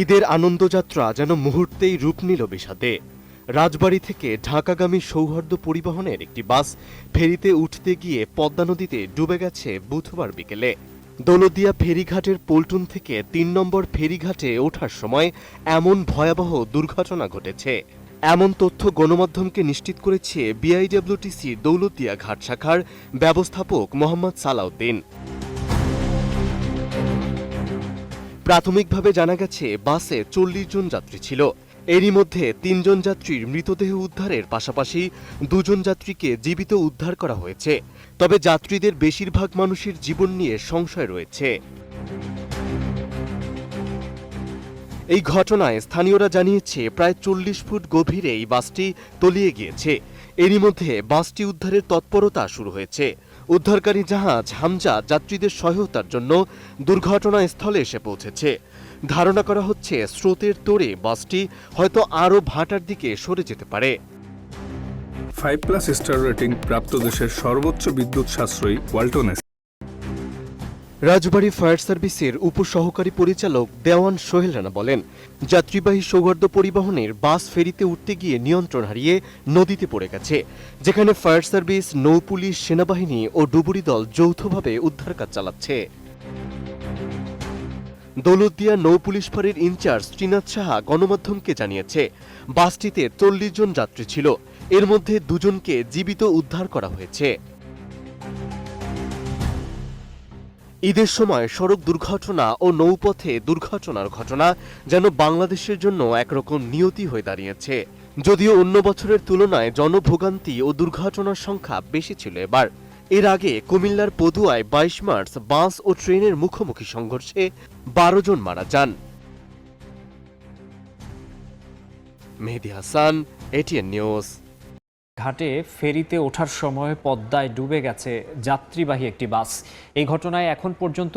ঈদের আনন্দযাত্রা যেন মুহূর্তেই রূপ নিল বিষাদে। রাজবাড়ী থেকে ঢাকাগামী সৌহার্দ্য পরিবহনের একটি বাস ফেরিতে উঠতে গিয়ে পদ্মা নদীতে ডুবে গেছে বুধবার বিকেলে। দৌলতদিয়া ফেরিঘাটের পল্টন থেকে ৩ নম্বর ফেরিঘাটে ওঠার সময় এমন ভয়াবহ দুর্ঘটনা ঘটেছে। এমন তথ্য গণমাধ্যমকে নিশ্চিত করেছে বিআইডব্লিউটিসি দৌলতদিয়া ঘাট শাখার ব্যবস্থাপক মোহাম্মদ সালাউদ্দিন। প্রাথমিকভাবে জানা গেছে বাসে ৪০ জন যাত্রী ছিল। এরই মধ্যে ৩ জন যাত্রীর মৃতদেহ উদ্ধারের পাশাপাশি ২ জন যাত্রীকে জীবিত উদ্ধার করা হয়েছে। তবে যাত্রীদের বেশিরভাগ মানুষের জীবন নিয়ে সংশয় রয়েছে। এই ঘটনায় স্থানীয়রা জানিয়েছে প্রায় ৪০ ফুট গভীরে এই বাসটি তলিয়ে গিয়েছে। এরই মধ্যে বাসটি উদ্ধারের তৎপরতা শুরু হয়েছে। উদ্ধারকারী জাহাজ হামজা যাত্রীদের সহায়তার জন্য দুর্ঘটনাস্থলে এসে পৌঁছেছে। ধারণা করা হচ্ছে স্রোতের তোড়ে বাসটি হয়তো আরও ভাটার দিকে সরে যেতে পারে। 5+ স্টার রেটিং প্রাপ্ত দেশের সর্বোচ্চ বিদ্যুৎ সাশ্রয়ী ওয়ালটন। রাজবাড়ী ফায়ার সার্ভিসের উপসহকারী পরিচালক দেওয়ান সোহেল রানা বলেন, যাত্রীবাহী সৌহার্দ্য পরিবহনের বাস ফেরিতে উঠতে গিয়ে নিয়ন্ত্রণ হারিয়ে নদীতে পড়ে গেছে, যেখানে ফায়ার সার্ভিস, নৌপুলিশ, সেনাবাহিনী ও ডুবুরি দল যৌথভাবে উদ্ধার কাজ চালাচ্ছে। দৌলতদিয়া নৌপুলিশ ফাঁড়ির ইনচার্জ শ্রীনাথ সাহা গণমাধ্যমকে জানিয়েছে, বাসটিতে ৪০ জন যাত্রী ছিল। এর মধ্যে ২ জনকে জীবিত উদ্ধার করা হয়েছে। ঈদের সময় সড়ক দুর্ঘটনা ও নৌপথে দুর্ঘটনার ঘটনা যেন বাংলাদেশের জন্য একরকম নিয়তি হয়ে দাঁড়িয়েছে। যদিও অন্য বছরের তুলনায় জনভোগান্তি ও দুর্ঘটনার সংখ্যা বেশি ছিল এবার। এর আগে কুমিল্লার পদুয়ায় ২২ মার্চ বাস ও ট্রেনের মুখোমুখি সংঘর্ষে ১২ জন মারা যান। মেহেদী হাসান, এটিএন নিউজ। ঘাটে ফেরিতে ওঠার সময় পদ্মায় ডুবে গেছে যাত্রীবাহী একটি বাস। এই ঘটনায় এখন পর্যন্ত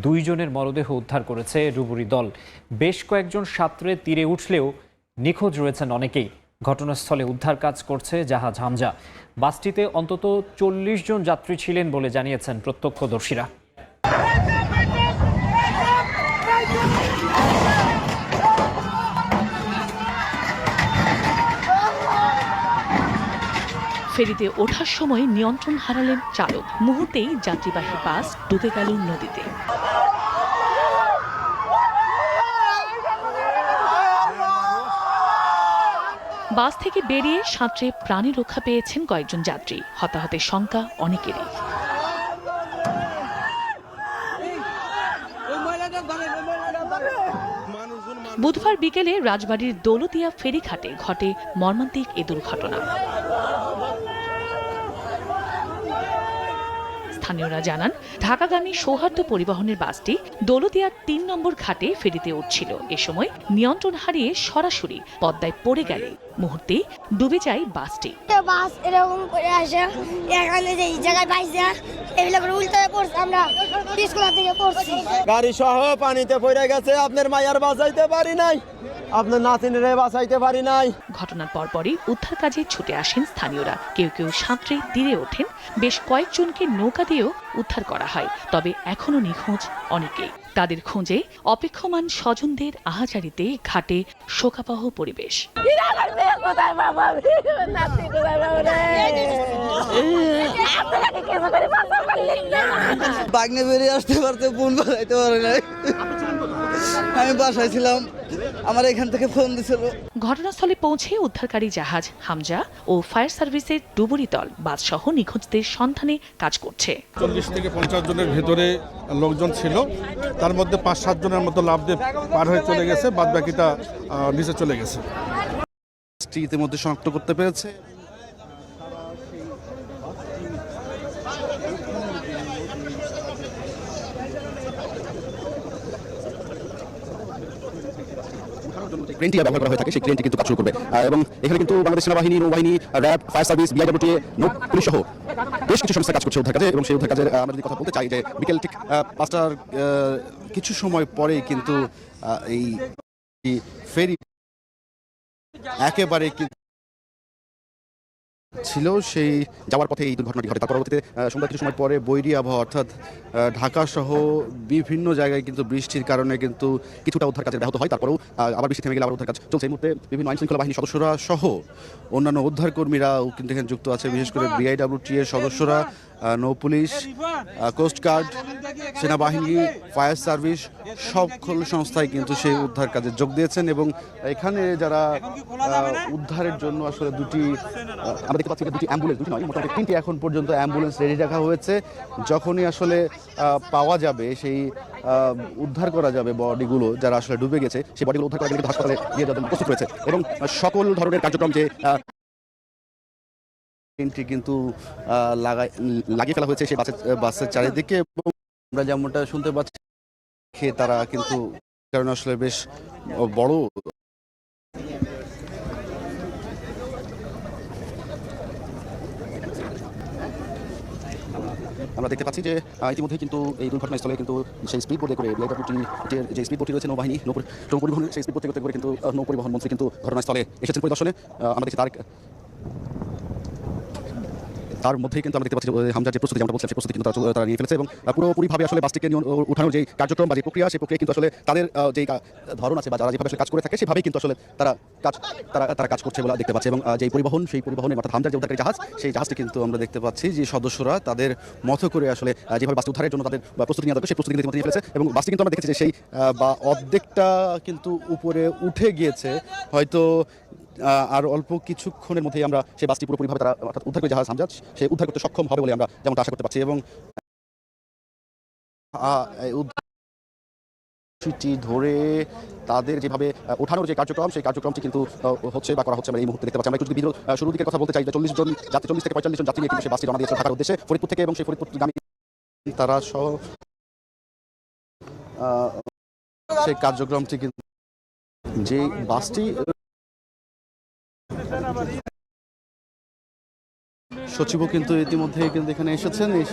২ জনের মরদেহ উদ্ধার করেছে ডুবুরি দল। বেশ কয়েকজন সাঁতরে তীরে উঠলেও নিখোঁজ রয়েছেন অনেকেই। ঘটনাস্থলে উদ্ধার কাজ করছে জাহাজ হামজা। বাসটিতে অন্তত ৪০ জন যাত্রী ছিলেন বলে জানিয়েছেন প্রত্যক্ষদর্শীরা। ফেরিতে ওঠার সময় নিয়ন্ত্রণ হারালেন চালক। মুহূর্তেই যাত্রীবাহী বাস ডুবে গেল নদীতে। বাস থেকে বেরিয়ে সাঁতরে প্রাণী রক্ষা পেয়েছেন কয়েকজন যাত্রী। হতাহতের শঙ্কা অনেকেরই। বুধবার বিকেলে রাজবাড়ীর দৌলতদিয়া ফেরিঘাটে ঘটে মর্মান্তিক এ দুর্ঘটনা। স্থানীয়রা জানান, ঢাকাগামী সৌহার্দ্য পরিবহনের বাসটি দৌলতদিয়ার ৩ নম্বর ঘাটে ফেরিতে উঠছিল। এ সময় নিয়ন্ত্রণ হারিয়ে সরাসরি পদ্মায় পড়ে গেলে মুহূর্তেই ডুবে যায় বাসটি। বাস এরকম করে আসে, এখানে যে জায়গায় পাইছে এগুলো করে উল্টে পড়ছে। আমরা স্কুল থেকে পড়ছি, গাড়ি সহ পানিতে পড়ে গেছে। আপনার মায়ার বাঁচাইতে পারি নাই, আপনার নাতিনেরে বাঁচাইতে পারি নাই। ঘটনার পরপরই উদ্ধার কাজে ছুটে আসেন স্থানীয়রা। কেউ কেউ সাঁতরে তীরে ওঠেন। বেশ কয়েকজনকে নৌকা দিয়েও উদ্ধার করা হয়। তবে এখনো নিখোঁজ অনেকেই। তাদের খোঁজে অপেক্ষমান স্বজনদের আহাজারিতে ঘাটে শোকাবহ পরিবেশ। বাগনে বেরিয়ে আসতে পারতে বোন বাজাইতে পারে নাই। আমি বাসায় ছিলাম, আমার এখান থেকে ফোন দিছিল। ঘটনাস্থলে পৌঁছে উদ্ধারকারী জাহাজ হামজা ও ফায়ার সার্ভিসের ডুবুরি দল বাসসহ নিখোঁজদের সন্ধানে কাজ করছে। ৪০ থেকে ৫০ জনের ভেতরে লোকজন ছিল। তার মধ্যে ৫-৭ জনের মতো লাফ দিয়ে পার হয়ে চলে গেছে, বাদ বাকিটা নিচে চলে গেছে। ইতিমধ্যে শনাক্ত করতে পেরেছে। ক্রেনটি ব্যবহার করা হয়ে থাকে, সেই ক্রেনটি কিন্তু কাজ শুরু করবে। এবং এখানে কিন্তু বাংলাদেশ সেনাবাহিনী, নৌবাহিনী, RAB, fire service, BIWT, police সহ বেশ কিছু সংস্থা কাজ করছে উদ্ধার কাজে। এবং সেই উদ্ধার কাজের আমরা যদি কথা বলতে চাই যে বিকেল ঠিক ৫টার কিছু সময় পরেই কিন্তু এই ফেরি একেবারে ছিল সেই যাওয়ার পথে এই দুর্ঘটনাটি ঘটে। তার পরবর্তীতে সন্ধ্যা কিছু সময় পরে বৈরী আবহাওয়া অর্থাৎ ঢাকা সহ বিভিন্ন জায়গায় কিন্তু বৃষ্টির কারণে কিন্তু কিছুটা উদ্ধার কাজে ব্যাহত হয়। তারপরেও আবার বৃষ্টি থেমে গেলে আবার উদ্ধার কাজ চলছে। এই মুহূর্তে বিভিন্ন আইন শৃঙ্খলা বাহিনীর সদস্যরা সহ অন্যান্য উদ্ধারকর্মীরাও কিন্তু এখানে যুক্ত আছে, বিশেষ করে বিআইডব্লিউটি এর সদস্যরা, নৌ পুলিশ, কোস্টগার্ড, সেনাবাহিনী, ফায়ার সার্ভিস সকল সংস্থায় কিন্তু সেই উদ্ধার কাজে যোগ দিয়েছেন। এবং এখানে যারা উদ্ধারের জন্য আসলে আমরা দেখতে পাচ্ছি দুটি অ্যাম্বুলেন্স, দুটি নয় মোটামুটি 3টি এখন পর্যন্ত অ্যাম্বুলেন্স রেডি রাখা হয়েছে। যখনই আসলে পাওয়া যাবে সেই উদ্ধার করা যাবে বডিগুলো যারা আসলে ডুবে গেছে, সেই বডিগুলো উদ্ধার করা গেলে হাসপাতালে নিয়ে যাওয়ার জন্য প্রস্তুত রয়েছে। এবং সকল ধরনের কার্যক্রম যে কিন্তু লাগিয়ে ফেলা হয়েছে সেই বাসের চারিদিকে। এবং আমরা যেমনটা শুনতে পাচ্ছি তারা কিন্তু কারণ আসলে বেশ বড় আমরা দেখতে পাচ্ছি যে ইতিমধ্যে কিন্তু এই দুর্ঘটনাস্থলে কিন্তু সেই স্পিড বোটে করে বিআইডব্লিউটির যে স্পিড বোটটি রয়েছে নৌবাহিনী নৌ পরিবহনের সেই স্পিড বোটে করে কিন্তু নৌ পরিবহন মন্ত্রী কিন্তু ঘটনাস্থলে এসেছেন পরিদর্শনে। আমরা দেখছি তার মধ্যেই কিন্তু আমরা দেখতে পাচ্ছি হামজার যে প্রস্তুতি যেমন বলছেন সেই প্রস্তুতি কিন্তু তারা নিয়ে ফেলেছে। এবং পুরোপুরিভাবে আসলে বাসটিকে উঠানোর যে কার্যক্রম বা যে প্রক্রিয়া, সেই প্রক্রিয়া কিন্তু আসলে তাদের যে ধরন আছে বা যারা যেভাবে আসলে কাজ করে থাকে সেভাবেই কিন্তু আসলে তারা কাজ করছে বলে দেখতে পাচ্ছে। এবং যে পরিবহন, সেই পরিবহনের অর্থাৎ হামজার যে উদ্ধারকারী জাহাজ, সেই জাহাজটি কিন্তু আমরা দেখতে পাচ্ছি যে সদস্যরা তাদের মতো করে আসলে যেভাবে বাসটি উদ্ধারের জন্য তাদের প্রস্তুতি নেওয়া দরকার সেই প্রস্তুতি কিন্তু নিয়ে ফেলেছে। এবং বাসটি কিন্তু আমরা দেখেছি যে সেই বা অর্ধেকটা কিন্তু উপরে উঠে গিয়েছে, হয়তো আর অল্প কিছুক্ষণের মধ্যেই আমরা সেই বাসটি পুরোপুরিভাবে তারা অর্থাৎ উদ্ধারকারী জাহাজ হামজা সে উদ্ধার করতে সক্ষম হবে বলে আমরা যেমনটা আশা করতে পারছি। এবং উদ্ধারটি ধরে তাদের যেভাবে ওঠানোর যে কার্যক্রম, সেই কার্যক্রমটি কিন্তু হচ্ছে বা করা হচ্ছে আমরা এই মুহূর্তে দেখতে পাচ্ছি। আমরা একটু যদি শুরুর দিকের কথা বলতে চাই যে 40 থেকে 45 জন যাত্রী নিয়ে কিন্তু সেই বাসটি রওনা দিয়েছে ঢাকার উদ্দেশ্যে ফরিদপুর থেকে। এবং সেই ফরিদপুরগামী তারা সহ সেই কার্যক্রমটি কিন্তু যে বাসটি সচিবও কিন্তু ইতিমধ্যে কিন্তু এখানে এসেছেন।